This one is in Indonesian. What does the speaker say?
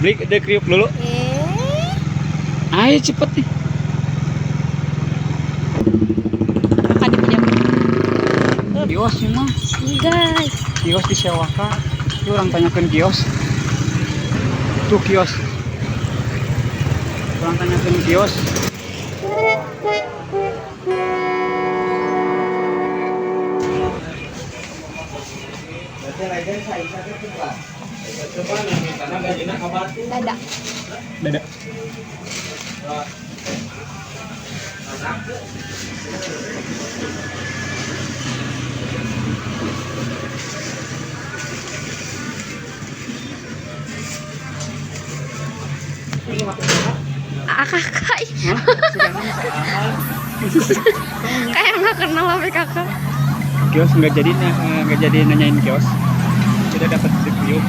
Beli The Kriuk dulu. Ayo cepet nih. Kan dipinjam. Kios nih mah. Guys. Kios disewakan. Itu orang tanyakan kios. Tuh kios. Orang tanyakan kios. Dada. Dada. Kakak. Kayak nggak kenal apa kakak. Kios nggak jadi nanyain kios. Sudah dapat The Kriuk.